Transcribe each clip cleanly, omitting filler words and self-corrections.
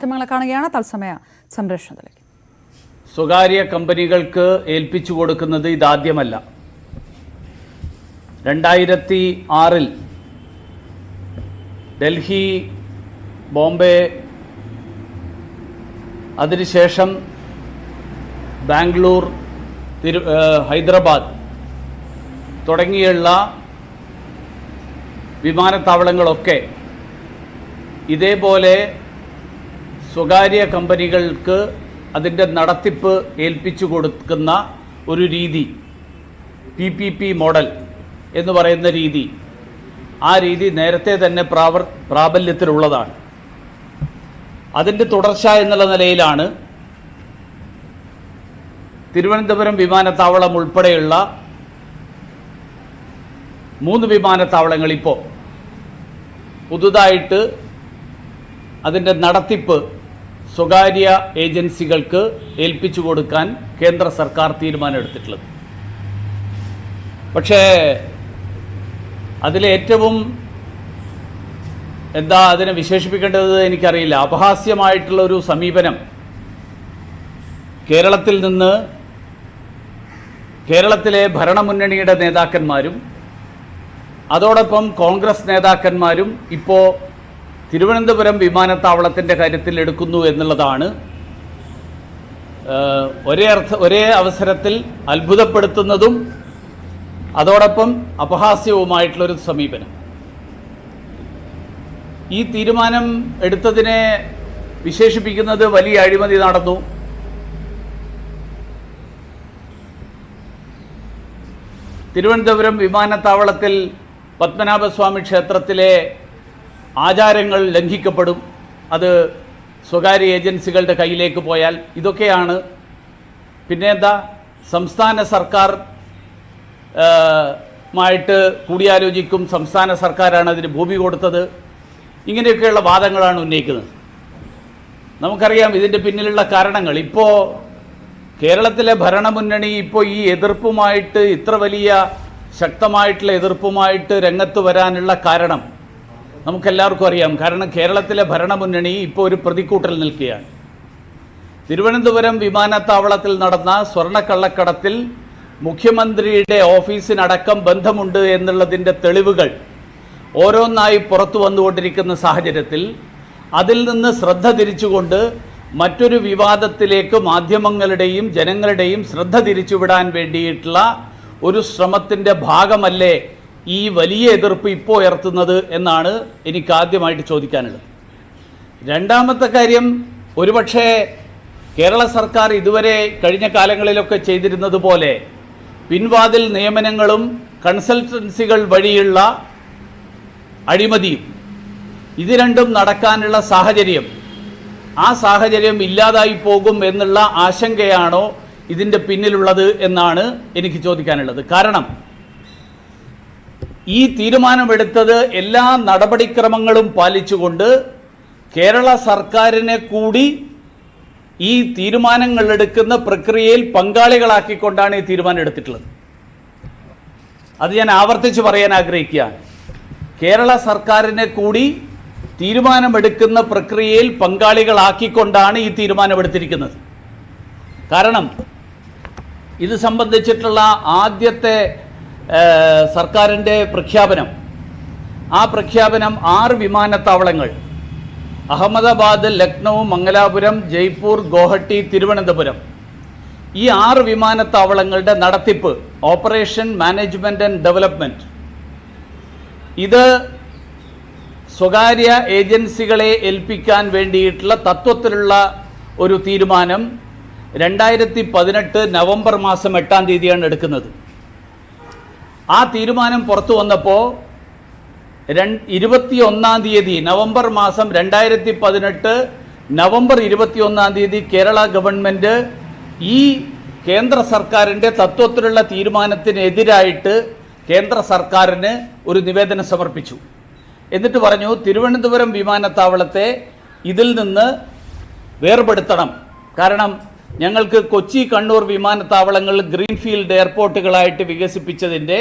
മാധ്യമങ്ങളെ കാണുകയാണ് തത്സമയ സംപ്രേഷണത്തിലേക്ക്. സ്വകാര്യ കമ്പനികൾക്ക് ഏൽപ്പിച്ചു കൊടുക്കുന്നത് ഇതാദ്യമല്ല. 2006 ഡൽഹി, ബോംബെ, അതിനുശേഷം ബാംഗ്ലൂർ, ഹൈദരാബാദ് തുടങ്ങിയുള്ള വിമാനത്താവളങ്ങളൊക്കെ ഇതേപോലെ സ്വകാര്യ കമ്പനികൾക്ക് അതിൻ്റെ നടത്തിപ്പ് ഏൽപ്പിച്ചു കൊടുക്കുന്ന ഒരു രീതി, PPP മോഡൽ എന്ന് പറയുന്ന രീതി, ആ രീതി നേരത്തെ തന്നെ പ്രാബല്യത്തിലുള്ളതാണ്. അതിൻ്റെ തുടർച്ച എന്നുള്ള നിലയിലാണ് തിരുവനന്തപുരം വിമാനത്താവളം ഉൾപ്പെടെയുള്ള 3 വിമാനത്താവളങ്ങൾ ഇപ്പോൾ പുതുതായിട്ട് അതിൻ്റെ നടത്തിപ്പ് സ്വകാര്യ ഏജൻസികൾക്ക് ഏൽപ്പിച്ചു കൊടുക്കാൻ കേന്ദ്ര സർക്കാർ തീരുമാനമെടുത്തിട്ടുള്ളത്. പക്ഷേ അതിലേറ്റവും എന്താ അതിനെ വിശേഷിപ്പിക്കേണ്ടത് എനിക്കറിയില്ല, അപഹാസ്യമായിട്ടുള്ള ഒരു സമീപനം കേരളത്തിലെ ഭരണമുന്നണിയുടെ നേതാക്കന്മാരും അതോടൊപ്പം കോൺഗ്രസ് നേതാക്കന്മാരും ഇപ്പോൾ തിരുവനന്തപുരം വിമാനത്താവളത്തിൻ്റെ കാര്യത്തിൽ എടുക്കുന്നു എന്നുള്ളതാണ് ഒരേ അവസരത്തിൽ അത്ഭുതപ്പെടുത്തുന്നതും അതോടൊപ്പം അപഹാസ്യവുമായിട്ടുള്ളൊരു സമീപനം. ഈ തീരുമാനം എടുത്തതിനെ വിശേഷിപ്പിക്കുന്നത് വലിയ അഴിമതി നടന്നു, തിരുവനന്തപുരം വിമാനത്താവളത്തിൽ പത്മനാഭസ്വാമി ക്ഷേത്രത്തിലെ ആചാരങ്ങൾ ലംഘിക്കപ്പെടും, അത് സ്വകാര്യ ഏജൻസികളുടെ കയ്യിലേക്ക് പോയാൽ, ഇതൊക്കെയാണ്. പിന്നെ എന്താ, സംസ്ഥാന സർക്കാർ മായിട്ട് കൂടിയാലോചിക്കും, സംസ്ഥാന സർക്കാരാണ് അതിന് ഭൂമി കൊടുത്തത്, ഇങ്ങനെയൊക്കെയുള്ള വാദങ്ങളാണ് ഉന്നയിക്കുന്നത്. നമുക്കറിയാം ഇതിൻ്റെ പിന്നിലുള്ള കാരണങ്ങൾ. ഇപ്പോൾ കേരളത്തിലെ ഭരണമുന്നണി ഇപ്പോൾ ഈ എതിർപ്പുമായിട്ട്, ഇത്ര വലിയ ശക്തമായിട്ടുള്ള എതിർപ്പുമായിട്ട് രംഗത്ത് വരാനുള്ള കാരണം നമുക്കെല്ലാവർക്കും അറിയാം. കാരണം കേരളത്തിലെ ഭരണമുന്നണി ഇപ്പോൾ ഒരു പ്രതിക്കൂട്ടിൽ നിൽക്കുകയാണ്. തിരുവനന്തപുരം വിമാനത്താവളത്തിൽ നടന്ന സ്വർണ്ണക്കള്ളക്കടത്തിൽ മുഖ്യമന്ത്രിയുടെ ഓഫീസിനടക്കം ബന്ധമുണ്ട് എന്നുള്ളതിൻ്റെ തെളിവുകൾ ഓരോന്നായി പുറത്തു വന്നുകൊണ്ടിരിക്കുന്ന സാഹചര്യത്തിൽ അതിൽ നിന്ന് ശ്രദ്ധ തിരിച്ചുകൊണ്ട് മറ്റൊരു വിവാദത്തിലേക്ക് മാധ്യമങ്ങളുടെയും ജനങ്ങളുടെയും ശ്രദ്ധ തിരിച്ചുവിടാൻ വേണ്ടിയിട്ടുള്ള ഒരു ശ്രമത്തിൻ്റെ ഭാഗമല്ലേ ഈ വലിയ എതിർപ്പ് ഇപ്പോൾ ഉയർത്തുന്നത് എന്നാണ് എനിക്ക് ആദ്യമായിട്ട് ചോദിക്കാനുള്ളത്. രണ്ടാമത്തെ കാര്യം, ഒരുപക്ഷെ കേരള സർക്കാർ ഇതുവരെ കഴിഞ്ഞ കാലങ്ങളിലൊക്കെ ചെയ്തിരുന്നത് പോലെ പിൻവാതിൽ നിയമനങ്ങളും കൺസൾട്ടൻസികൾ വഴിയുള്ള അഴിമതിയും, ഇത് രണ്ടും നടക്കാനുള്ള സാഹചര്യം, ആ സാഹചര്യം ഇല്ലാതായി പോകും എന്നുള്ള ആശങ്കയാണോ ഇതിൻ്റെ പിന്നിലുള്ളത് എന്നാണ് എനിക്ക് ചോദിക്കാനുള്ളത്. കാരണം ഈ തീരുമാനമെടുത്തത് എല്ലാ നടപടിക്രമങ്ങളും പാലിച്ചുകൊണ്ട് കേരള സർക്കാരിനെ കൂടി ഈ തീരുമാനങ്ങൾ എടുക്കുന്ന പ്രക്രിയയിൽ പങ്കാളികളാക്കിക്കൊണ്ടാണ് ഈ തീരുമാനം എടുത്തിട്ടുള്ളത്. അത് ഞാൻ ആവർത്തിച്ച് പറയാൻ ആഗ്രഹിക്കുകയാണ്. കേരള സർക്കാരിനെ കൂടി തീരുമാനമെടുക്കുന്ന പ്രക്രിയയിൽ പങ്കാളികളാക്കിക്കൊണ്ടാണ് ഈ തീരുമാനമെടുത്തിരിക്കുന്നത്. കാരണം ഇത് സംബന്ധിച്ചിട്ടുള്ള ആദ്യത്തെ സർക്കാരിൻ്റെ പ്രഖ്യാപനം, ആ പ്രഖ്യാപനം 6 വിമാനത്താവളങ്ങൾ, അഹമ്മദാബാദ്, ലക്നൗ, മംഗലാപുരം, ജയ്പൂർ, ഗോഹട്ടി, തിരുവനന്തപുരം, ഈ 6 വിമാനത്താവളങ്ങളുടെ നടത്തിപ്പ്, ഓപ്പറേഷൻ, മാനേജ്മെൻറ്റ് ആൻഡ് ഡെവലപ്മെൻറ്റ്, ഇത് സ്വകാര്യ ഏജൻസികളെ ഏൽപ്പിക്കാൻ വേണ്ടിയിട്ടുള്ള തത്വത്തിലുള്ള ഒരു തീരുമാനം 2018 നവംബർ മാസം 8-ാം തീയതിയാണ് എടുക്കുന്നത്. ആ തീരുമാനം പുറത്തു വന്നപ്പോൾ 21-ാം തീയതി, നവംബർ മാസം 2018 നവംബർ 21-ാം തീയതി കേരള ഗവൺമെൻറ് ഈ കേന്ദ്ര സർക്കാരിൻ്റെ തത്വത്തിലുള്ള തീരുമാനത്തിനെതിരായിട്ട് കേന്ദ്ര സർക്കാരിന് ഒരു നിവേദനം സമർപ്പിച്ചു. എന്നിട്ട് പറഞ്ഞു, തിരുവനന്തപുരം വിമാനത്താവളത്തെ ഇതിൽ നിന്ന് വേർപെടുത്തണം. കാരണം ഞങ്ങൾക്ക് കൊച്ചി, കണ്ണൂർ വിമാനത്താവളങ്ങൾ ഗ്രീൻഫീൽഡ് എയർപോർട്ടുകളായിട്ട് വികസിപ്പിച്ചതിൻ്റെ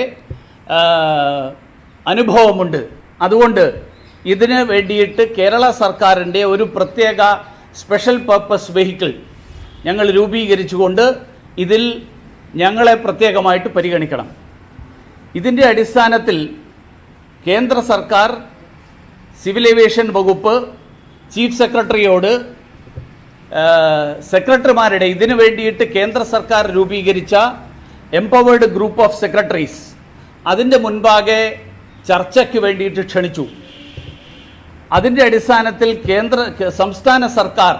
അനുഭവമുണ്ട്. അതുകൊണ്ട് ഇതിന് വേണ്ടിയിട്ട് കേരള സർക്കാരിൻ്റെ ഒരു പ്രത്യേക സ്പെഷ്യൽ പർപ്പസ് വെഹിക്കിൾ ഞങ്ങൾ രൂപീകരിച്ചുകൊണ്ട് ഇതിൽ ഞങ്ങളെ പ്രത്യേകമായിട്ട് പരിഗണിക്കണം. ഇതിൻ്റെ അടിസ്ഥാനത്തിൽ കേന്ദ്ര സർക്കാർ സിവിൽ ഏവിയേഷൻ വകുപ്പ് ചീഫ് സെക്രട്ടറിയോട് സെക്രട്ടറിമാരുടെ ഇതിനു വേണ്ടിയിട്ട് കേന്ദ്ര സർക്കാർ രൂപീകരിച്ച എംപവേർഡ് ഗ്രൂപ്പ് ഓഫ് സെക്രട്ടറീസ് അതിൻ്റെ മുൻപാകെ ചർച്ചയ്ക്ക് വേണ്ടിയിട്ട് ക്ഷണിച്ചു. അതിൻ്റെ അടിസ്ഥാനത്തിൽ സംസ്ഥാന സർക്കാർ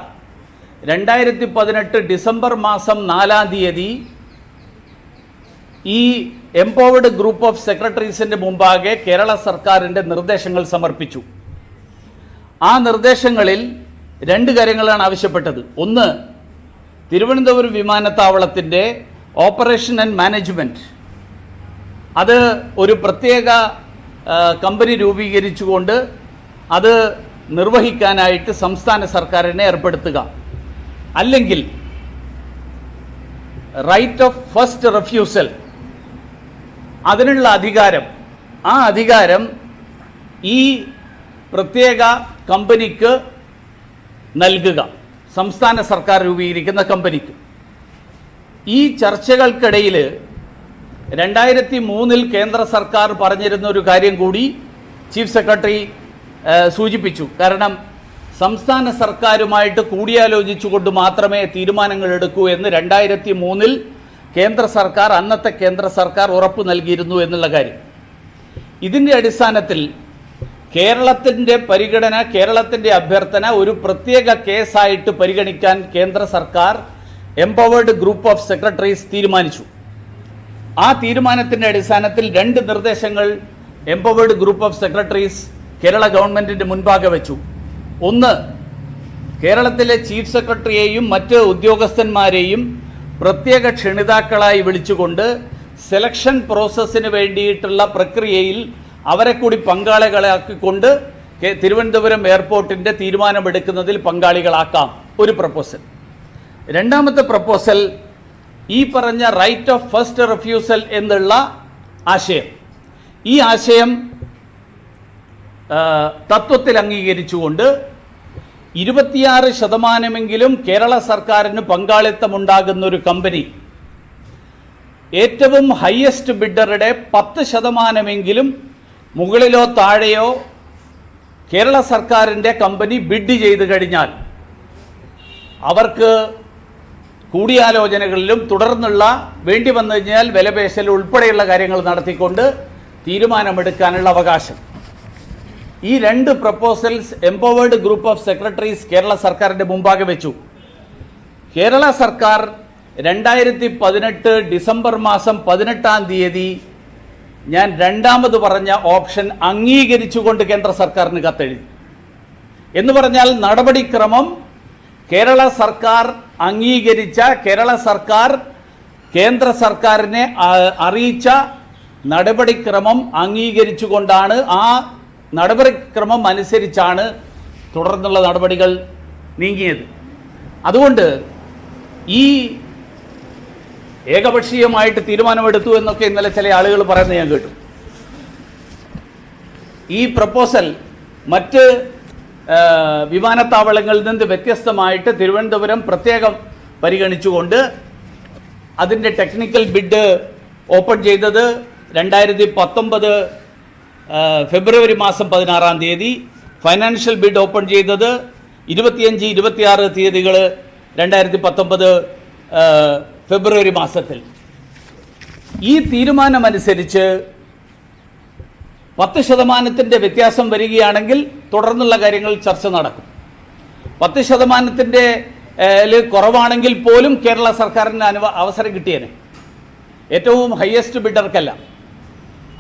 2018 ഡിസംബർ മാസം 4-ാം തീയതി ഈ എംപവേർഡ് ഗ്രൂപ്പ് ഓഫ് സെക്രട്ടറീസിൻ്റെ മുമ്പാകെ കേരള സർക്കാരിൻ്റെ നിർദ്ദേശങ്ങൾ സമർപ്പിച്ചു. ആ നിർദ്ദേശങ്ങളിൽ 2 കാര്യങ്ങളാണ് ആവശ്യപ്പെട്ടത്. ഒന്ന്, തിരുവനന്തപുരം വിമാനത്താവളത്തിൻ്റെ ഓപ്പറേഷൻ ആൻഡ് മാനേജ്മെൻറ്റ് അത് ഒരു പ്രത്യേക കമ്പനി രൂപീകരിച്ചുകൊണ്ട് അത് നിർവഹിക്കാനായിട്ട് സംസ്ഥാന സർക്കാരിനെ ഏർപ്പെടുത്തുക. അല്ലെങ്കിൽ റൈറ്റ് ഓഫ് ഫസ്റ്റ് റെഫ്യൂസൽ അതിനുള്ള അധികാരം, ആ അധികാരം ഈ പ്രത്യേക കമ്പനിക്ക് നൽകുക, സംസ്ഥാന സർക്കാർ രൂപീകരിക്കുന്ന കമ്പനിക്ക്. ഈ ചർച്ചകൾക്കിടയിൽ 2003 കേന്ദ്ര സർക്കാർ പറഞ്ഞിരുന്ന ഒരു കാര്യം കൂടി ചീഫ് സെക്രട്ടറി സൂചിപ്പിച്ചു. കാരണം സംസ്ഥാന സർക്കാരുമായിട്ട് കൂടിയാലോചിച്ചുകൊണ്ട് മാത്രമേ തീരുമാനങ്ങൾ എടുക്കൂ എന്ന് 2003 കേന്ദ്ര സർക്കാർ, അന്നത്തെ കേന്ദ്ര സർക്കാർ ഉറപ്പ് നൽകിയിരുന്നു എന്നുള്ള കാര്യം. ഇതിൻ്റെ അടിസ്ഥാനത്തിൽ കേരളത്തിൻ്റെ പരിഗണന, കേരളത്തിൻ്റെ അഭ്യർത്ഥന ഒരു പ്രത്യേക കേസായിട്ട് പരിഗണിക്കാൻ കേന്ദ്ര സർക്കാർ എംപവേർഡ് ഗ്രൂപ്പ് ഓഫ് സെക്രട്ടറീസ് തീരുമാനിച്ചു. ആ തീരുമാനത്തിൻ്റെ അടിസ്ഥാനത്തിൽ 2 നിർദ്ദേശങ്ങൾ empowered group of secretaries Kerala ഗവൺമെൻറ്റിൻ്റെ മുൻപാകെ വെച്ചു. ഒന്ന്, കേരളത്തിലെ ചീഫ് സെക്രട്ടറിയെയും മറ്റ് ഉദ്യോഗസ്ഥന്മാരെയും പ്രത്യേക ക്ഷണിതാക്കളായി വിളിച്ചുകൊണ്ട് സെലക്ഷൻ പ്രോസസ്സിന് വേണ്ടിയിട്ടുള്ള പ്രക്രിയയിൽ അവരെ കൂടി പങ്കാളികളാക്കിക്കൊണ്ട് തിരുവനന്തപുരം എയർപോർട്ടിൻ്റെ തീരുമാനമെടുക്കുന്നതിൽ പങ്കാളികളാക്കാം, ഒരു പ്രപ്പോസൽ. രണ്ടാമത്തെ പ്രപ്പോസൽ ഈ പറഞ്ഞ റൈറ്റ് ഓഫ് ഫസ്റ്റ് റെഫ്യൂസൽ എന്നുള്ള ആശയം. ഈ ആശയം തത്വത്തിൽ അംഗീകരിച്ചുകൊണ്ട് 26% കേരള സർക്കാരിന് പങ്കാളിത്തമുണ്ടാകുന്ന ഒരു കമ്പനി ഏറ്റവും ഹയസ്റ്റ് ബിഡറുടെ 10% മുകളിലോ താഴെയോ കേരള സർക്കാരിൻ്റെ കമ്പനി ബിഡ് ചെയ്ത് കഴിഞ്ഞാൽ അവർക്ക് കൂടിയാലോചനകളിലും തുടർന്നുള്ള വേണ്ടി വന്നു കഴിഞ്ഞാൽ വിലപേശൽ ഉൾപ്പെടെയുള്ള കാര്യങ്ങൾ നടത്തിക്കൊണ്ട് തീരുമാനമെടുക്കാനുള്ള അവകാശം. ഈ 2 proposals empowered group of secretaries Kerala സർക്കാരിൻ്റെ മുമ്പാകെ വെച്ചു. കേരള സർക്കാർ 2018 ഡിസംബർ മാസം 18-ാം തീയതി ഞാൻ രണ്ടാമത് പറഞ്ഞ ഓപ്ഷൻ അംഗീകരിച്ചുകൊണ്ട് കേന്ദ്ര സർക്കാരിന് കത്തെഴുതി. എന്ന് പറഞ്ഞാൽ നടപടിക്രമം കേരള സർക്കാർ അംഗീകരിച്ച, കേരള സർക്കാർ കേന്ദ്ര സർക്കാരിനെ അറിയിച്ച നടപടിക്രമം അംഗീകരിച്ചുകൊണ്ടാണ്, ആ നടപടിക്രമം അനുസരിച്ചാണ് തുടർന്നുള്ള നടപടികൾ നീങ്ങിയത്. അതുകൊണ്ട് ഈ ഏകപക്ഷീയമായിട്ട് തീരുമാനമെടുത്തു എന്നൊക്കെ ഇന്നലെ ചില ആളുകൾ പറയുന്നത് ഞാൻ കേട്ടു. ഈ പ്രപ്പോസൽ മറ്റ് വിമാനത്താവളങ്ങളിൽ നിന്ന് വ്യത്യസ്തമായിട്ട് തിരുവനന്തപുരം പ്രത്യേകം പരിഗണിച്ചുകൊണ്ട് അതിൻ്റെ ടെക്നിക്കൽ ബിഡ് ഓപ്പൺ ചെയ്തത് 2019 ഫെബ്രുവരി മാസം 16-ാം തീയതി, ഫൈനാൻഷ്യൽ ബിഡ് ഓപ്പൺ ചെയ്തത് 25, 26 തീയതികൾ 2019 ഫെബ്രുവരി മാസത്തിൽ. ഈ തീരുമാനമനുസരിച്ച് 10% വ്യത്യാസം വരികയാണെങ്കിൽ തുടർന്നുള്ള കാര്യങ്ങൾ ചർച്ച നടക്കും. 10% കുറവാണെങ്കിൽ പോലും കേരള സർക്കാരിന് അവസരം കിട്ടിയേനെ, ഏറ്റവും ഹയസ്റ്റ് ബിഡർക്കല്ല.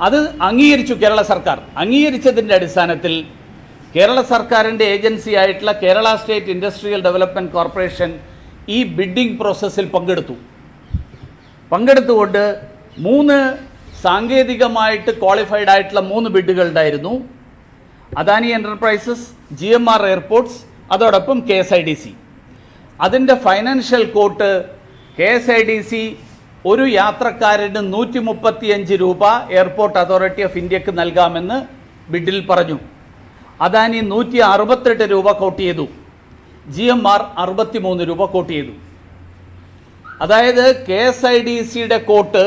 അത് അംഗീകരിച്ചു കേരള സർക്കാർ. അംഗീകരിച്ചതിൻ്റെ അടിസ്ഥാനത്തിൽ കേരള സർക്കാരിൻ്റെ ഏജൻസി ആയിട്ടുള്ള Kerala state industrial development corporation ഈ ബിഡിംഗ് പ്രോസസ്സിൽ പങ്കെടുത്തുകൊണ്ട് 3 സാങ്കേതികമായിട്ട് ക്വാളിഫൈഡ് ആയിട്ടുള്ള 3 ബിഡുകൾ ഉണ്ടായിരുന്നു. അദാനി എൻ്റർപ്രൈസസ്, GMR എയർപോർട്ട്സ്, അതോടൊപ്പം KSIDC. അതിൻ്റെ ഫൈനാൻഷ്യൽ കോട്ട് KSIDC ഒരു യാത്രക്കാരന് 135 രൂപ എയർപോർട്ട് അതോറിറ്റി ഓഫ് ഇന്ത്യക്ക് നൽകാമെന്ന് ബിഡിൽ പറഞ്ഞു. അദാനി 168 രൂപ കോട്ട് ചെയ്തു. GMR 63 രൂപ കോട്ട് ചെയ്തു. അതായത് KSIDCയുടെ കോട്ട്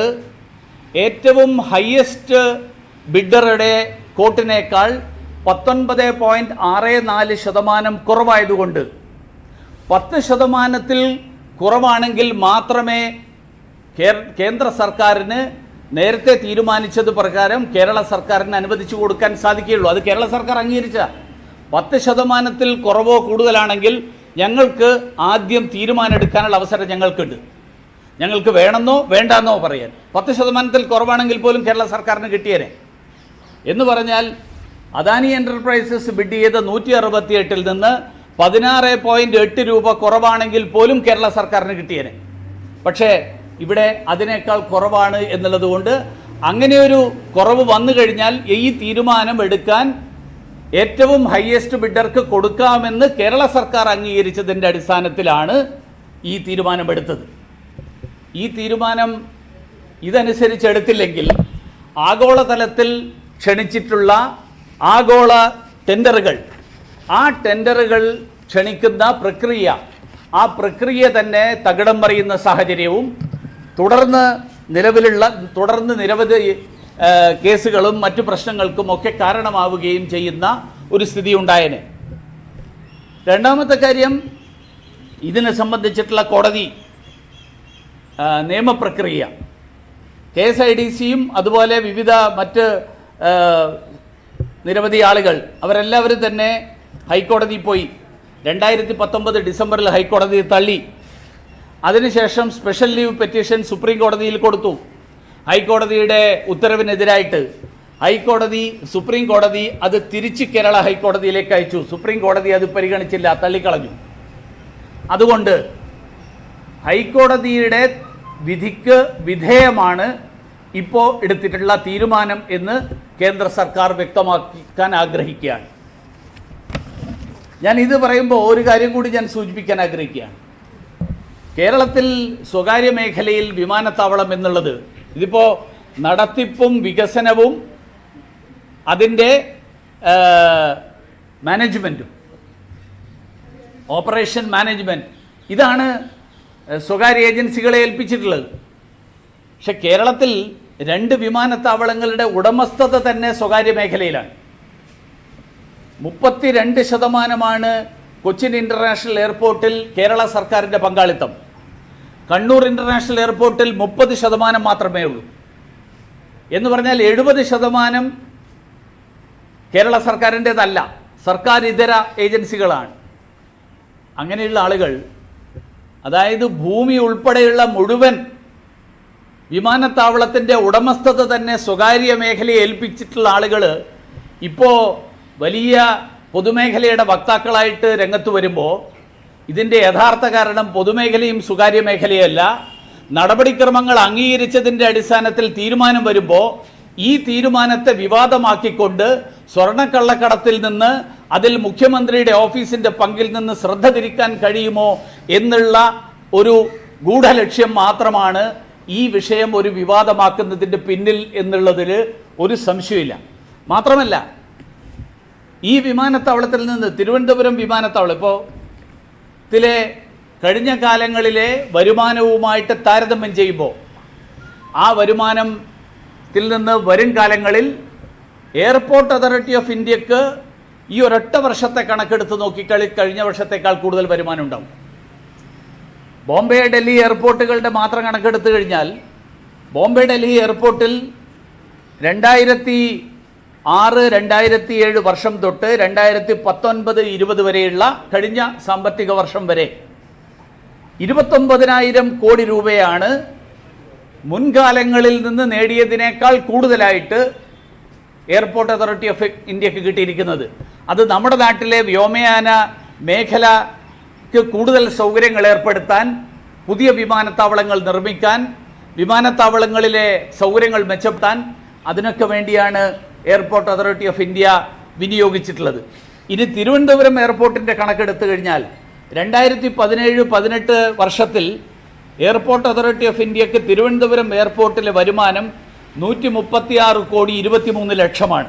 ഏറ്റവും ഹയസ്റ്റ് ബിഡറുടെ കോട്ടിനേക്കാൾ 19.64% കുറവായതുകൊണ്ട് 10% കുറവാണെങ്കിൽ മാത്രമേ കേന്ദ്ര സർക്കാരിന് നേരത്തെ തീരുമാനിച്ചത് പ്രകാരം കേരള സർക്കാരിന് അനുവദിച്ചു കൊടുക്കാൻ സാധിക്കുകയുള്ളൂ. അത് കേരള സർക്കാർ അംഗീകരിച്ച 10% കുറവോ കൂടുതലാണെങ്കിൽ ഞങ്ങൾക്ക് ആദ്യം തീരുമാനമെടുക്കാനുള്ള അവസരം ഞങ്ങൾക്കുണ്ട്. ഞങ്ങൾക്ക് വേണമെന്നോ വേണ്ടാന്നോ പറയാൻ. 10% കുറവാണെങ്കിൽ പോലും കേരള സർക്കാരിന് കിട്ടിയേനെ എന്ന് പറഞ്ഞാൽ അദാനി എൻ്റർപ്രൈസസ് ബിഡ് ചെയ്ത് 168 നിന്ന് 16.8 രൂപ കുറവാണെങ്കിൽ പോലും കേരള സർക്കാരിന് കിട്ടിയേനെ. പക്ഷേ ഇവിടെ അതിനേക്കാൾ കുറവാണ് എന്നുള്ളത് കൊണ്ട് അങ്ങനെയൊരു കുറവ് വന്നു കഴിഞ്ഞാൽ ഈ തീരുമാനം എടുക്കാൻ ഏറ്റവും ഹയസ്റ്റ് ബിഡർക്ക് കൊടുക്കാമെന്ന് കേരള സർക്കാർ അംഗീകരിച്ചതിൻ്റെ അടിസ്ഥാനത്തിലാണ് ഈ തീരുമാനമെടുത്തത്. ഈ തീരുമാനം ഇതനുസരിച്ച് എടുത്തില്ലെങ്കിൽ ആഗോളതലത്തിൽ ക്ഷണിച്ചിട്ടുള്ള ആഗോള ടെൻഡറുകൾ, ആ ടെൻഡറുകൾ ക്ഷണിക്കുന്ന പ്രക്രിയ, ആ പ്രക്രിയ തന്നെ തകിടം മറിയുന്ന സാഹചര്യവും തുടർന്ന് നിരവധി കേസുകളും മറ്റു പ്രശ്നങ്ങൾക്കും ഒക്കെ കാരണമാവുകയും ചെയ്യുന്ന ഒരു സ്ഥിതി ഉണ്ടായേനെ. രണ്ടാമത്തെ കാര്യം, ഇതിനെ സംബന്ധിച്ചിട്ടുള്ള കോടതി നിയമപ്രക്രിയ, KSIDCയും അതുപോലെ വിവിധ മറ്റ് നിരവധി ആളുകൾ അവരെല്ലാവരും തന്നെ ഹൈക്കോടതിയിൽ പോയി. 2019 ഡിസംബറിൽ ഹൈക്കോടതി തള്ളി. അതിനുശേഷം സ്പെഷ്യൽ ലീവ് പെറ്റീഷൻ സുപ്രീം കോടതിയിൽ കൊടുത്തു. ഹൈക്കോടതിയുടെ ഉത്തരവിനെതിരായിട്ട് സുപ്രീം കോടതി അത് തിരിച്ച് കേരള ഹൈക്കോടതിയിലേക്ക് അയച്ചു. സുപ്രീം കോടതി അത് പരിഗണിച്ചില്ല, തള്ളിക്കളഞ്ഞു. അതുകൊണ്ട് ഹൈക്കോടതിയുടെ വിധിക്ക് വിധേയമാണ് ഇപ്പോൾ എടുത്തിട്ടുള്ള തീരുമാനം എന്ന് കേന്ദ്ര സർക്കാർ വ്യക്തമാക്കാൻ ആഗ്രഹിക്കുകയാണ്. ഞാൻ ഇത് പറയുമ്പോൾ ഒരു കാര്യം കൂടി ഞാൻ സൂചിപ്പിക്കാൻ ആഗ്രഹിക്കുകയാണ്. കേരളത്തിൽ സ്വകാര്യ മേഖലയിൽ വിമാനത്താവളം എന്നുള്ളത് ഇതിപ്പോൾ നടത്തിപ്പും വികസനവും അതിൻ്റെ മാനേജ്മെൻറ്റും, ഓപ്പറേഷൻ മാനേജ്മെൻറ്റ്, ഇതാണ് സ്വകാര്യ ഏജൻസികളെ ഏൽപ്പിച്ചിട്ടുള്ളത്. പക്ഷെ കേരളത്തിൽ 2 വിമാനത്താവളങ്ങളുടെ ഉടമസ്ഥത തന്നെ സ്വകാര്യ മേഖലയിലാണ്. 32% കൊച്ചിൻ ഇൻ്റർനാഷണൽ എയർപോർട്ടിൽ കേരള സർക്കാരിൻ്റെ പങ്കാളിത്തം. കണ്ണൂർ ഇൻ്റർനാഷണൽ എയർപോർട്ടിൽ 30% മാത്രമേ ഉള്ളൂ. എന്ന് പറഞ്ഞാൽ 70% കേരള സർക്കാരിൻ്റേതല്ല, സർക്കാർ ഇതര ഏജൻസികളാണ്. അങ്ങനെയുള്ള ആളുകൾ, അതായത് ഭൂമി ഉൾപ്പെടെയുള്ള മുഴുവൻ വിമാനത്താവളത്തിൻ്റെ ഉടമസ്ഥത തന്നെ സ്വകാര്യ മേഖലയെ ഏൽപ്പിച്ചിട്ടുള്ള ആളുകൾ ഇപ്പോൾ വലിയ പൊതുമേഖലയുടെ വക്താക്കളായിട്ട് രംഗത്ത് വരുമ്പോൾ ഇതിൻ്റെ യഥാർത്ഥ കാരണം പൊതുമേഖലയും സ്വകാര്യ മേഖലയല്ല, നടപടിക്രമങ്ങൾ അംഗീകരിച്ചതിൻ്റെ അടിസ്ഥാനത്തിൽ തീരുമാനം വരുമ്പോൾ ഈ തീരുമാനത്തെ വിവാദമാക്കിക്കൊണ്ട് സ്വർണ്ണക്കള്ളക്കടത്തിൽ നിന്ന്, അതിൽ മുഖ്യമന്ത്രിയുടെ ഓഫീസിൻ്റെ പങ്കിൽ നിന്ന് ശ്രദ്ധ തിരിക്കാൻ കഴിയുമോ എന്നുള്ള ഒരു ഗൂഢലക്ഷ്യം മാത്രമാണ് ഈ വിഷയം ഒരു വിവാദമാക്കുന്നതിൻ്റെ പിന്നിൽ എന്നുള്ളതിൽ ഒരു സംശയമില്ല. മാത്രമല്ല, ഈ വിമാനത്താവളത്തിൽ നിന്ന് തിരുവനന്തപുരം വിമാനത്താവളം ഇപ്പോൾ കഴിഞ്ഞ കാലങ്ങളിലെ വരുമാനവുമായിട്ട് താരതമ്യം ചെയ്യുമ്പോൾ ആ വരുമാനത്തിൽ നിന്ന് വരും കാലങ്ങളിൽ എയർപോർട്ട് അതോറിറ്റി ഓഫ് ഇന്ത്യക്ക് ഈ ഒരൊറ്റ വർഷത്തെ കണക്കെടുത്ത് കഴിഞ്ഞ വർഷത്തേക്കാൾ കൂടുതൽ വരുമാനം ഉണ്ടാവും. ബോംബെ ഡൽഹി എയർപോർട്ടുകളുടെ മാത്രം കണക്കെടുത്തു കഴിഞ്ഞാൽ ബോംബെ ഡൽഹി എയർപോർട്ടിൽ 2006-2007 വർഷം തൊട്ട് 2019-20 വരെയുള്ള കഴിഞ്ഞ സാമ്പത്തിക വർഷം വരെ 29,000 കോടി രൂപയാണ് മുൻകാലങ്ങളിൽ നിന്ന് നേടിയതിനേക്കാൾ കൂടുതലായിട്ട് എയർപോർട്ട് അതോറിറ്റി ഓഫ് ഇന്ത്യക്ക് കിട്ടിയിരിക്കുന്നത്. അത് നമ്മുടെ നാട്ടിലെ വ്യോമയാന മേഖലയ്ക്ക് കൂടുതൽ സൗകര്യങ്ങൾ ഏർപ്പെടുത്താൻ, പുതിയ വിമാനത്താവളങ്ങൾ നിർമ്മിക്കാൻ, വിമാനത്താവളങ്ങളിലെ സൗകര്യങ്ങൾ മെച്ചപ്പെടുത്താൻ, അതിനൊക്കെ വേണ്ടിയാണ് എയർപോർട്ട് അതോറിറ്റി ഓഫ് ഇന്ത്യ വിനിയോഗിച്ചിട്ടുള്ളത്. ഇനി തിരുവനന്തപുരം എയർപോർട്ടിൻ്റെ കണക്കെടുത്തു കഴിഞ്ഞാൽ 2017-18 വർഷത്തിൽ എയർപോർട്ട് അതോറിറ്റി ഓഫ് ഇന്ത്യക്ക് തിരുവനന്തപുരം എയർപോർട്ടിലെ വരുമാനം 136,23,00,000.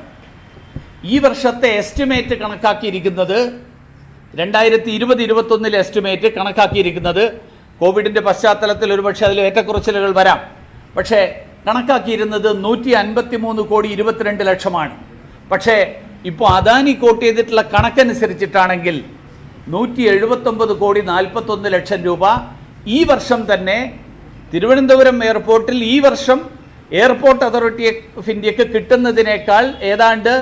ഈ വർഷത്തെ എസ്റ്റിമേറ്റ് കണക്കാക്കിയിരിക്കുന്നത് 2020-21 എസ്റ്റിമേറ്റ് കണക്കാക്കിയിരിക്കുന്നത് കോവിഡിൻ്റെ പശ്ചാത്തലത്തിൽ ഒരുപക്ഷെ അതിൽ ഏറ്റക്കുറച്ചിലുകൾ വരാം. പക്ഷേ കണക്കാക്കിയിരുന്നത് 153 കോടി 22 ലക്ഷമാണ്. പക്ഷേ ഇപ്പോൾ അദാനി കോട്ട് ചെയ്തിട്ടുള്ള കണക്കനുസരിച്ചിട്ടാണെങ്കിൽ 179 കോടി 41 ലക്ഷം രൂപ ഈ വർഷം തന്നെ തിരുവനന്തപുരം എയർപോർട്ടിൽ ഈ വർഷം എയർപോർട്ട് അതോറിറ്റി ഓഫ് ഇന്ത്യക്ക് കിട്ടുന്നതിനേക്കാൾ ഏതാണ്ട്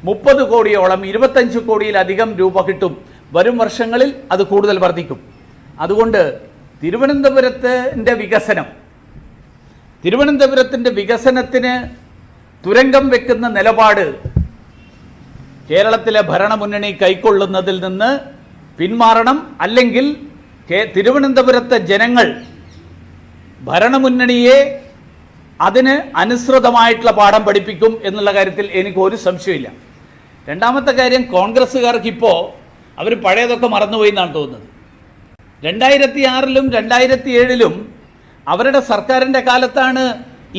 30 കോടിയോളം 25 കോടിയിലധികം രൂപ കിട്ടും. വരും വർഷങ്ങളിൽ അത് കൂടുതൽ വർദ്ധിക്കും. അതുകൊണ്ട് തിരുവനന്തപുരത്തിൻ്റെ വികസനത്തിന് തുരങ്കം വെക്കുന്ന നിലപാട് കേരളത്തിലെ ഭരണമുന്നണി കൈക്കൊള്ളുന്നതിൽ നിന്ന് പിന്മാറണം. അല്ലെങ്കിൽ തിരുവനന്തപുരത്തെ ജനങ്ങൾ ഭരണമുന്നണിയെ അതിന് അനുസൃതമായിട്ടുള്ള പാഠം പഠിപ്പിക്കും എന്നുള്ള കാര്യത്തിൽ എനിക്ക് ഒരു സംശയമില്ല. രണ്ടാമത്തെ കാര്യം, കോൺഗ്രസ്സുകാർക്ക് ഇപ്പോൾ അവർ പഴയതൊക്കെ മറന്നുപോയി എന്നാണ് തോന്നുന്നത്. 2006-ലും 2007-ലും അവരുടെ സർക്കാരിൻ്റെ കാലത്താണ്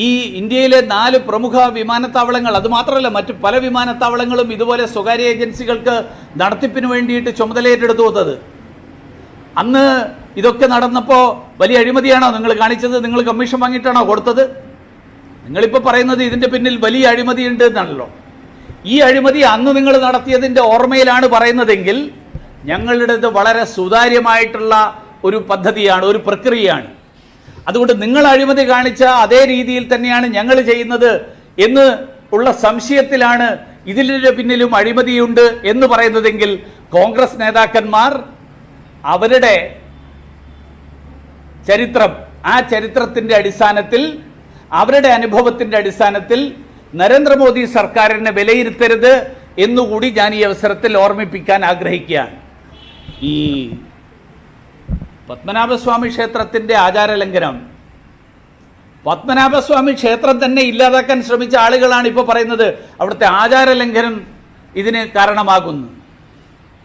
ഈ ഇന്ത്യയിലെ 4 പ്രമുഖ വിമാനത്താവളങ്ങൾ, അതുമാത്രമല്ല മറ്റു പല വിമാനത്താവളങ്ങളും ഇതുപോലെ സ്വകാര്യ ഏജൻസികൾക്ക് നടത്തിപ്പിന് വേണ്ടിയിട്ട് ചുമതലയേറ്റെടുത്തു കൊടുത്തത്. അന്ന് ഇതൊക്കെ നടന്നപ്പോൾ വലിയ അഴിമതിയാണോ നിങ്ങൾ കാണിച്ചത്? നിങ്ങൾ കമ്മീഷൻ വാങ്ങിയിട്ടാണോ കൊടുത്തത്? നിങ്ങളിപ്പോൾ പറയുന്നത് ഇതിൻ്റെ പിന്നിൽ വലിയ അഴിമതിയുണ്ട് എന്നാണല്ലോ. ഈ അഴിമതി അന്ന് നിങ്ങൾ നടത്തിയതിൻ്റെ ഓർമ്മയിലാണ് പറയുന്നതെങ്കിൽ ഞങ്ങളുടേത് വളരെ സുതാര്യമായിട്ടുള്ള ഒരു പദ്ധതിയാണ്, ഒരു പ്രക്രിയയാണ്. അതുകൊണ്ട് നിങ്ങൾ അഴിമതി കാണിച്ച അതേ രീതിയിൽ തന്നെയാണ് ഞങ്ങൾ ചെയ്യുന്നത് എന്ന് ഉള്ള സംശയത്തിലാണ് ഇതിൻ്റെ പിന്നിലും അഴിമതിയുണ്ട് എന്ന് പറയുന്നതെങ്കിൽ കോൺഗ്രസ് നേതാക്കന്മാർ അവരുടെ ചരിത്രം, ആ ചരിത്രത്തിൻ്റെ അടിസ്ഥാനത്തിൽ, അവരുടെ അനുഭവത്തിൻ്റെ അടിസ്ഥാനത്തിൽ നരേന്ദ്രമോദി സർക്കാരിനെ വിലയിരുത്തരുത് എന്നുകൂടി ഞാൻ ഈ അവസരത്തിൽ ഓർമ്മിപ്പിക്കാൻ ആഗ്രഹിക്കുകയാണ്. ഈ പത്മനാഭസ്വാമി ക്ഷേത്രത്തിൻ്റെ ആചാരലംഘനം, പത്മനാഭസ്വാമി ക്ഷേത്രം തന്നെ ഇല്ലാതാക്കാൻ ശ്രമിച്ച ആളുകളാണ് ഇപ്പോൾ പറയുന്നത് അവിടുത്തെ ആചാരലംഘനം ഇതിന് കാരണമാകുന്നു.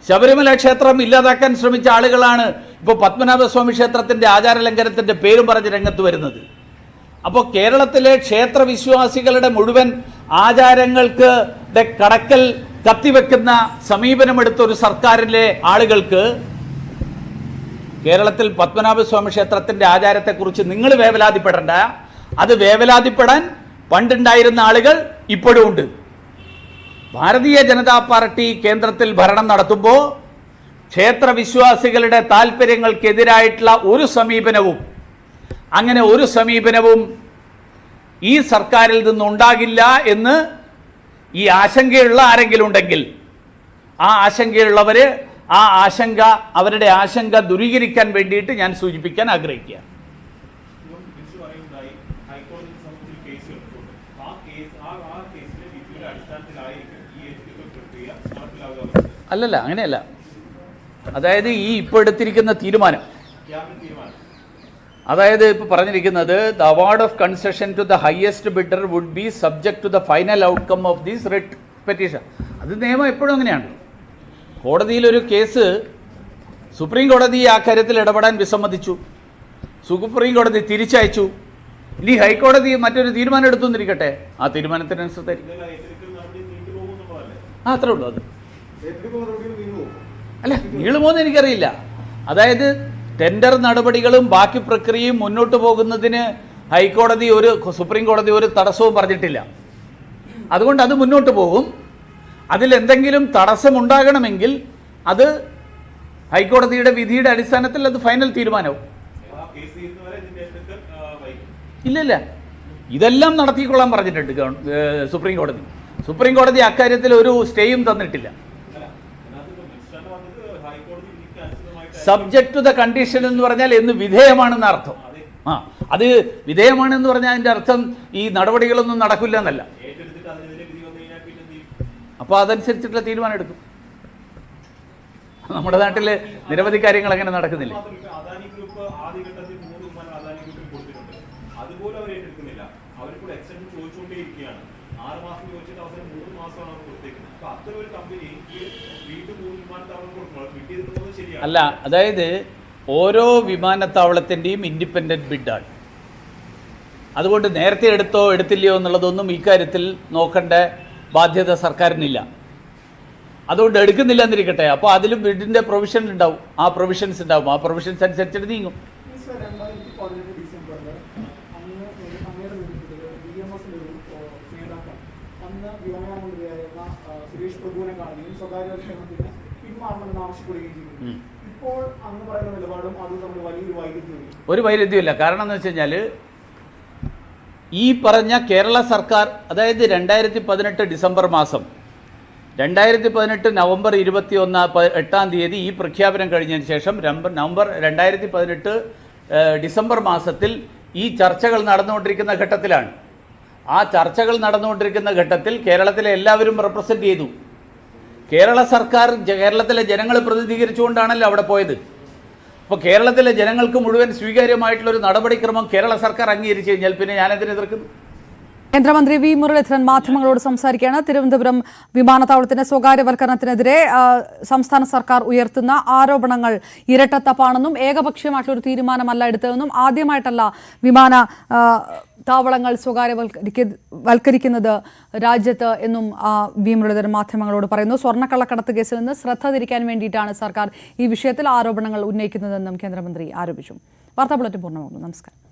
ശബരിമല ക്ഷേത്രം ഇല്ലാതാക്കാൻ ശ്രമിച്ച ആളുകളാണ് ഇപ്പോൾ പത്മനാഭസ്വാമി ക്ഷേത്രത്തിൻ്റെ ആചാരലംഘനത്തിൻ്റെ പേരും പറഞ്ഞ് രംഗത്ത് വരുന്നത്. അപ്പോൾ കേരളത്തിലെ ക്ഷേത്ര വിശ്വാസികളുടെ മുഴുവൻ ആചാരങ്ങൾക്ക് കടക്കൽ കത്തിവെക്കുന്ന സമീപനമെടുത്ത ഒരു സർക്കാരിലെ ആളുകൾക്ക് കേരളത്തിൽ പത്മനാഭസ്വാമി ക്ഷേത്രത്തിൻ്റെ ആചാരത്തെക്കുറിച്ച് നിങ്ങൾ വേവലാതിപ്പെടേണ്ട. അത് വേവലാതിപ്പെടാൻ പണ്ടുണ്ടായിരുന്ന ആളുകൾ ഇപ്പോഴും ഉണ്ട്. ഭാരതീയ ജനതാ പാർട്ടി കേന്ദ്രത്തിൽ ഭരണം നടത്തുമ്പോൾ ക്ഷേത്ര വിശ്വാസികളുടെ താല്പര്യങ്ങൾക്കെതിരായിട്ടുള്ള ഒരു സമീപനവും ഈ സർക്കാരിൽ നിന്നുണ്ടാകില്ല എന്ന് ഈ ആശങ്കയുള്ള ആരെങ്കിലും ഉണ്ടെങ്കിൽ അവരുടെ ആശങ്ക ദൂരീകരിക്കാൻ വേണ്ടിയിട്ട് ഞാൻ സൂചിപ്പിക്കാൻ ആഗ്രഹിക്കുക. അല്ലല്ല, അങ്ങനെയല്ല. അതായത് ഈ ഇപ്പോൾ എടുത്തിരിക്കുന്ന തീരുമാനം, അതായത് ഇപ്പോൾ പറഞ്ഞിരിക്കുന്നത് the award of concession to the highest bidder would be subject to the final outcome of this writ petition. അത് നിയമം എപ്പോഴും അങ്ങനെയാണ്. കോടതിയിലൊരു കേസ് സുപ്രീം കോടതി ആ കാര്യത്തിൽ ഇടപെടാൻ വിസമ്മതിച്ചു, സുപ്രീം കോടതി തിരിച്ചയച്ചു, ഇനി ഹൈക്കോടതി മറ്റൊരു തീരുമാനം എടുത്തു എന്നിരിക്കട്ടെ, ആ തീരുമാനത്തിനനുസരിച്ച് അത്രേ ഉള്ളൂ. അത് അല്ല, നീളുമോന്ന് എനിക്കറിയില്ല. അതായത് ടെൻഡർ നടപടികളും ബാക്കി പ്രക്രിയയും മുന്നോട്ട് പോകുന്നതിന് സുപ്രീം കോടതി ഒരു തടസ്സവും പറഞ്ഞിട്ടില്ല. അതുകൊണ്ട് അത് മുന്നോട്ട് പോകും. അതിലെന്തെങ്കിലും തടസ്സമുണ്ടാകണമെങ്കിൽ അത് ഹൈക്കോടതിയുടെ വിധിയുടെ അടിസ്ഥാനത്തിൽ അത് ഫൈനൽ തീരുമാനവും. ഇല്ലില്ല, ഇതെല്ലാം നടത്തിക്കൊള്ളാൻ പറഞ്ഞിട്ടുണ്ട് സുപ്രീം കോടതി അക്കാര്യത്തിൽ ഒരു സ്റ്റേയും തന്നിട്ടില്ല. സബ്ജക്ട് ടു ദ കണ്ടീഷൻ എന്ന് പറഞ്ഞാൽ എന്ന് വിധേയമാണെന്ന് അർത്ഥം. അത് വിധേയമാണെന്ന് പറഞ്ഞാൽ അതിൻ്റെ അർത്ഥം ഈ നടപടികളൊന്നും നടക്കില്ല എന്നല്ല. അപ്പോൾ അതനുസരിച്ചിട്ടുള്ള തീരുമാനം എടുക്കും. നമ്മുടെ നാട്ടിൽ നിരവധി കാര്യങ്ങൾ അങ്ങനെ നടക്കുന്നില്ല. അല്ല, അതായത് ഓരോ വിമാനത്താവളത്തിൻ്റെയും ഇൻഡിപെൻഡൻറ്റ് ബിഡാണ്. അതുകൊണ്ട് നേരത്തെ എടുത്തോ എടുത്തില്ലയോ എന്നുള്ളതൊന്നും ഇക്കാര്യത്തിൽ നോക്കേണ്ട ബാധ്യത സർക്കാരിനില്ല. അതുകൊണ്ട് എടുക്കുന്നില്ല എന്നിരിക്കട്ടെ. അപ്പോൾ അതിലും ബിഡിൻ്റെ പ്രൊവിഷൻ ഉണ്ടാവും, ആ പ്രൊവിഷൻസ് ഉണ്ടാവും, ആ പ്രൊവിഷൻസ് അനുസരിച്ചിട്ട് നീങ്ങും. സുരേഷ് പ്രഭുവിനെ കാണുകയും സ്വകാര്യ ക്ഷേമത്തിന് പിന്മാറണമെന്ന് ആവശ്യപ്പെടുകയും ചെയ്തു. ഇപ്പോൾ അന്ന് പറയുന്ന നിലപാടും അത് നമ്മൾ വലിയൊരു വൈരുദ്ധ്യമില്ല. ഒരു വൈരുദ്ധ്യമില്ല. കാരണം എന്ന് വെച്ച് കഴിഞ്ഞാൽ ഈ പറഞ്ഞ കേരള സർക്കാർ, അതായത് 2018 ഡിസംബർ മാസം, 2018 നവംബർ 8 ഈ പ്രഖ്യാപനം കഴിഞ്ഞതിന് ശേഷം നവംബർ 2018 ഡിസംബർ മാസത്തിൽ ഈ ചർച്ചകൾ നടന്നുകൊണ്ടിരിക്കുന്ന ഘട്ടത്തിലാണ്. ആ ചർച്ചകൾ നടന്നുകൊണ്ടിരിക്കുന്ന ഘട്ടത്തിൽ കേരളത്തിലെ എല്ലാവരും റെപ്രസെൻ്റ് ചെയ്തു. കേരള സർക്കാർ കേരളത്തിലെ ജനങ്ങളെ പ്രതിനിധീകരിച്ചുകൊണ്ടാണല്ലോ അവിടെ പോയത്. അപ്പോൾ കേരളത്തിലെ ജനങ്ങൾക്ക് മുഴുവൻ സ്വീകാര്യമായിട്ടുള്ളൊരു നടപടിക്രമം കേരള സർക്കാർ അംഗീകരിച്ചു കഴിഞ്ഞാൽ പിന്നെ ഞാനെന്തിനെ എതിർക്കുന്നു? കേന്ദ്രമന്ത്രി വി മുരളീധരൻ മാധ്യമങ്ങളോട് സംസാരിക്കുകയാണ്. തിരുവനന്തപുരം വിമാനത്താവളത്തിന്റെ സ്വകാര്യവൽക്കരണത്തിനെതിരെ സംസ്ഥാന സർക്കാർ ഉയർത്തുന്ന ആരോപണങ്ങൾ ഇരട്ടത്തപ്പാണെന്നും ഏകപക്ഷീയമായിട്ടുള്ള ഒരു തീരുമാനമല്ല എടുത്തതെന്നും ആദ്യമായിട്ടല്ല വിമാന താവളങ്ങൾ സ്വകാര്യവൽക്കരിക്കുന്നത് രാജ്യത്ത് എന്നും വി മുരളീധരൻ മാധ്യമങ്ങളോട് പറയുന്നു. സ്വർണ്ണക്കള്ളക്കടത്ത് കേസിൽ നിന്ന് ശ്രദ്ധ തിരിക്കാൻ വേണ്ടിയിട്ടാണ് സർക്കാർ ഈ വിഷയത്തിൽ ആരോപണങ്ങൾ ഉന്നയിക്കുന്നതെന്നും കേന്ദ്രമന്ത്രി ആരോപിച്ചു. വാർത്താ ബുള്ളറ്റിൻ പൂർണ്ണമാകുന്നു. നമസ്കാരം.